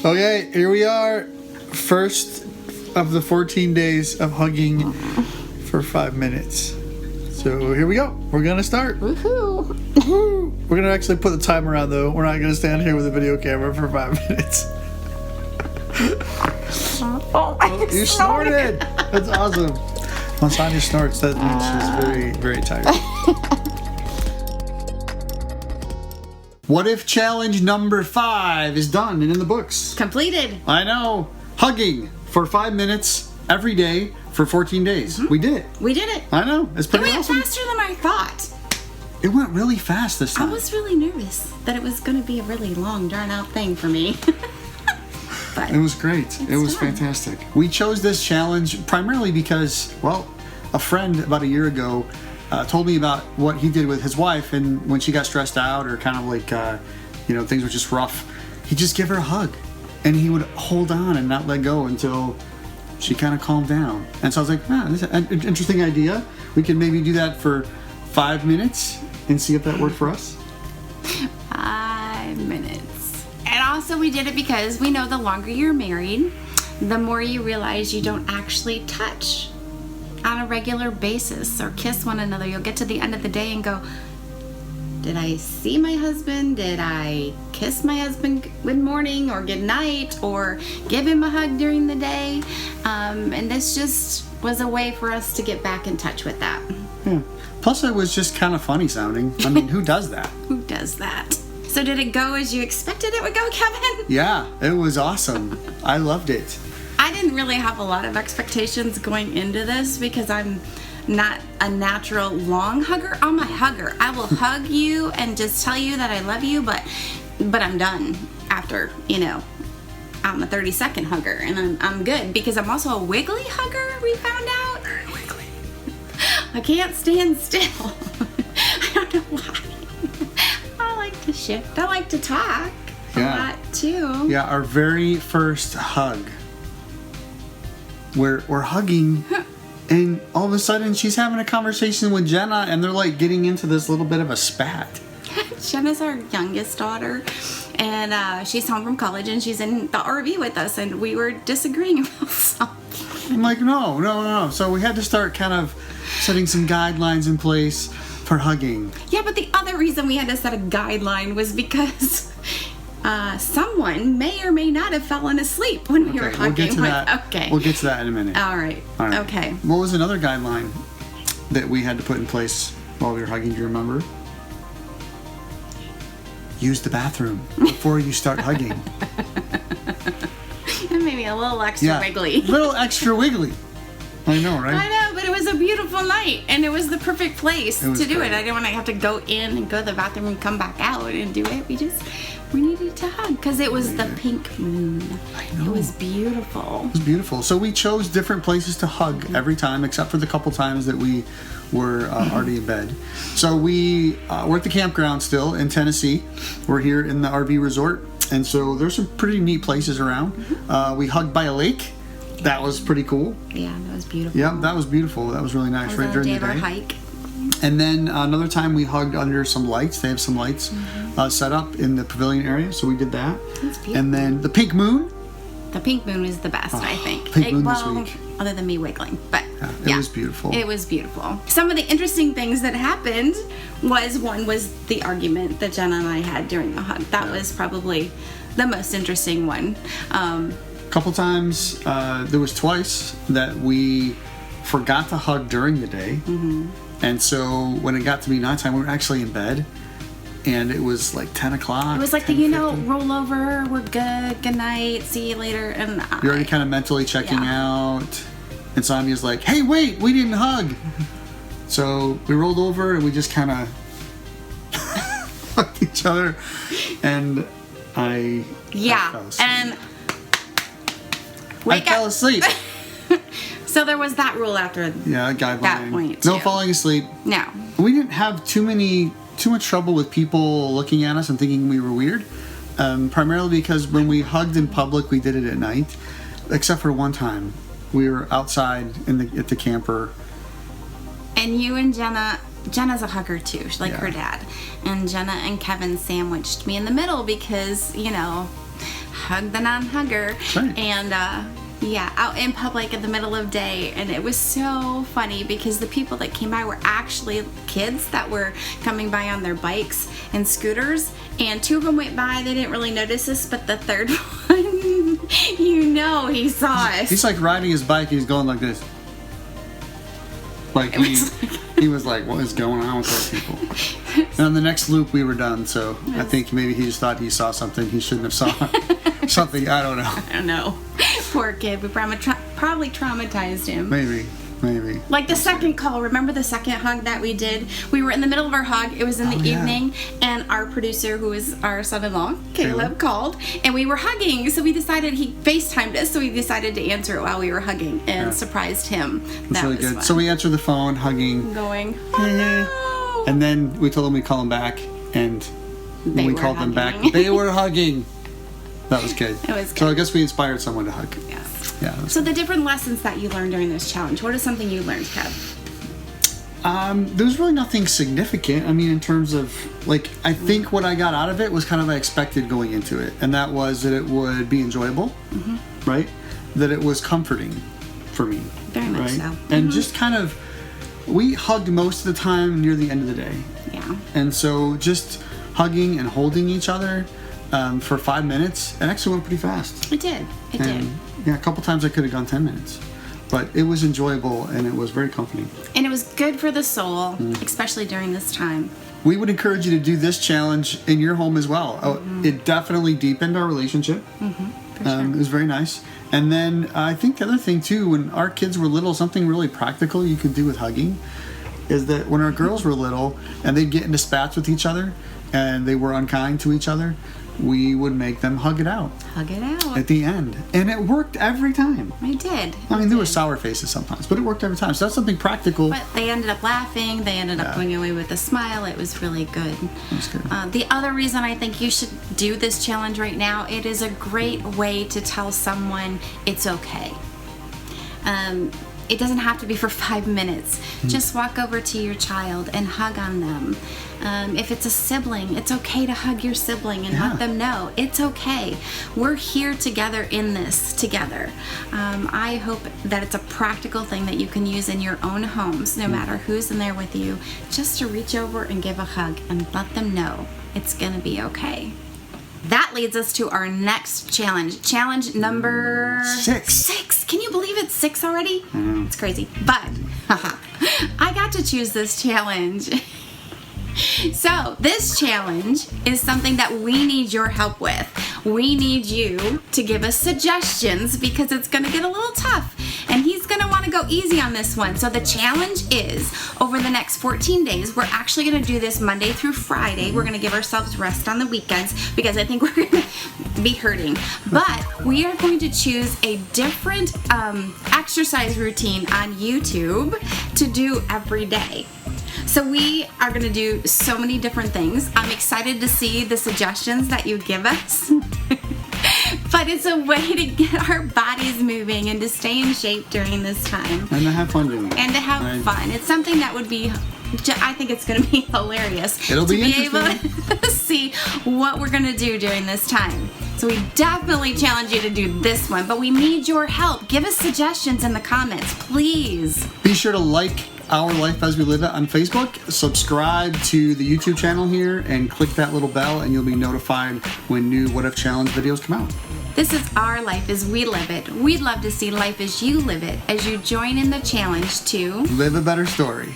Okay, here we are. First of the 14 days of hugging for 5 minutes. So here we go. We're going to start. Woohoo! Woohoo! We're going to actually put the timer on, though. We're not going to stand here with a video camera for 5 minutes. Oh, You snorted! That's awesome. When Sonia snorts, that means she's very, very tired. What if challenge number 5 is done and in the books? Completed. I know. Hugging for 5 minutes every day for 14 days. We did it. We did it. I know. It's It pretty went awesome. faster than I thought. It went really fast this I time. was really nervous that it was going to be a really long, drawn out thing for me. But It was great. It was fun. fantastic. We chose this challenge primarily because, well, a friend about a year ago told me about what he did with his wife, and when she got stressed out or kind of like, things were just rough, he'd just give her a hug, and he would hold on and not let go until she kind of calmed down. And so I was like, this is an interesting idea. We could maybe do that for 5 minutes and see if that worked for us. 5 minutes. And also we did it because we know the longer you're married, the more you realize you don't actually touch on a regular basis or kiss one another. You'll get to the end of the day and go, did I see my husband? Did I kiss my husband good morning or good night or give him a hug during the day? And this just was a way for us to get back in touch with that. Yeah. Plus, it was just kind of funny sounding. I mean, who does that? Who does that? So did it go as you expected it would go, Kevin? Yeah, it was awesome. I loved it. I didn't really have a lot of expectations going into this because I'm not a natural long hugger. I'm a hugger. I will hug you and just tell you that I love you, but I'm done after, I'm a 30-second hugger and I'm good because I'm also a wiggly hugger, we found out. Very wiggly. I can't stand still. I don't know why. I like to shift. I like to talk a lot too. Yeah, our very first hug. We're hugging, and all of a sudden she's having a conversation with Jenna, and they're like getting into this little bit of a spat. Jenna's our youngest daughter, and she's home from college, and she's in the RV with us, and we were disagreeing about something. I'm like, no. So we had to start kind of setting some guidelines in place for hugging. Yeah, but the other reason we had to set a guideline was because someone may or may not have fallen asleep when we were hugging. We'll get to that. Okay. We'll get to that in a minute. All right. Okay. What was another guideline that we had to put in place while we were hugging? Do you remember? Use the bathroom before you start hugging. And maybe a little extra wiggly. A little extra wiggly. I know, right? I know, but it was a beautiful night, and it was the perfect place to do great. it. I didn't want to have to go in and go to the bathroom and come back out and do it. We needed to hug because it was the pink moon. I know. It was beautiful. It was beautiful. So we chose different places to hug every time, except for the couple times that we were already in bed. So we're at the campground still in Tennessee. We're here in the RV resort, and so there's some pretty neat places around. We hugged by a lake. That was pretty cool. Yeah, that was beautiful. Yeah, that was beautiful. That was really nice. That was right on during a the day. hike. And then another time we hugged under some lights. They have some lights set up in the pavilion area, so we did that. That's beautiful. And then the pink moon. The pink moon is the best, I think. Pink moon this week. Other than me wiggling, but It was beautiful. It was beautiful. Some of the interesting things that happened was the argument that Jenna and I had during the hug. That was probably the most interesting one. Couple times, there was twice that we forgot to hug during the day. And so when it got to be nighttime, we were actually in bed, and it was like 10 o'clock. It was like roll over, we're good night, see you later. And you're already kind of mentally checking out, and Sonia's like, hey, wait, we didn't hug. So we rolled over and we just kind of hugged each other, and I fell asleep. And I fell asleep. So there was that rule after guideline. that point No too. falling asleep. No. We didn't have too much trouble with people looking at us and thinking we were weird. Primarily because when we hugged in public, we did it at night. Except for one time, we were outside at the camper. And you and Jenna's a hugger too, like her dad. And Jenna and Kevin sandwiched me in the middle because, hug the non-hugger. Right. And out in public in the middle of day. And it was so funny because the people that came by were actually kids that were coming by on their bikes and scooters. And 2 of them went by. They didn't really notice us, but the third one, he saw us. He's like riding his bike. He's going like this. Like he was like, what is going on with those people? And on the next loop, we were done. So I think maybe he just thought he saw something he shouldn't have saw. Something, I don't know. I don't know. Poor kid. We probably traumatized him. Maybe. Like the second call, remember the second hug that we did? We were in the middle of our hug. It was in the evening, and our producer, who is our son-in-law, Caleb, called, and we were hugging. So we decided, he FaceTimed us, so we decided to answer it while we were hugging and surprised him. That's really good. Fun. So we answered the phone, hugging. Going, oh no. And then we told them we'd call them back, and when we called them back, they were hugging. That was good. It was good. So I guess we inspired someone to hug. Yes. Yeah. So the different lessons that you learned during this challenge, what is something you learned, Kev? There was really nothing significant. I mean, in terms of, like, I think what I got out of it was kind of I expected going into it. And that was that it would be enjoyable, right? That it was comforting for me. Very much so. And just kind of, we hugged most of the time near the end of the day. Yeah. And so just hugging and holding each other for 5 minutes, it actually went pretty fast. It did. It did. Yeah, a couple times I could have gone 10 minutes. But it was enjoyable and it was very comforting. And it was good for the soul, especially during this time. We would encourage you to do this challenge in your home as well. It definitely deepened our relationship. For sure. It was very nice. And then I think the other thing too, when our kids were little, something really practical you could do with hugging is that when our girls were little and they'd get into spats with each other and they were unkind to each other, we would make them hug it out. Hug it out. At the end. And it worked every time. I did. I mean, there were sour faces sometimes, but it worked every time. So that's something practical. But they ended up laughing. They ended up going away with a smile. It was really good. That's good. The other reason I think you should do this challenge right now, it is a great way to tell someone it's okay. It doesn't have to be for 5 minutes. Just walk over to your child and hug on them. If it's a sibling, it's okay to hug your sibling and let them know it's okay. We're here together in this together. I hope that it's a practical thing that you can use in your own homes, no matter who's in there with you, just to reach over and give a hug and let them know it's gonna be okay. That leads us to our next challenge. Challenge number 6. Can you believe it's 6 already? It's crazy. But I got to choose this challenge. So this challenge is something that we need your help with. We need you to give us suggestions because it's going to get a little tough. And he's going to want to go easy on this one. So the challenge is, over the next 14 days, we're actually going to do this Monday through Friday. We're going to give ourselves rest on the weekends because I think we're going to be hurting. But we are going to choose a different exercise routine on YouTube to do every day. So we are going to do so many different things. I'm excited to see the suggestions that you give us. But it's a way to get our bodies moving and to stay in shape during this time. And to have fun doing it. And to have fun. It's something that would be, I think it's going to be hilarious. It'll be interesting. To be able to see what we're going to do during this time. So we definitely challenge you to do this one. But we need your help. Give us suggestions in the comments, please. Be sure to like Our Life As We Live It on Facebook, subscribe to the YouTube channel here, and click that little bell and you'll be notified when new What If Challenge videos come out. This is Our Life As We Live It. We'd love to see life as you live it as you join in the challenge to live a better story.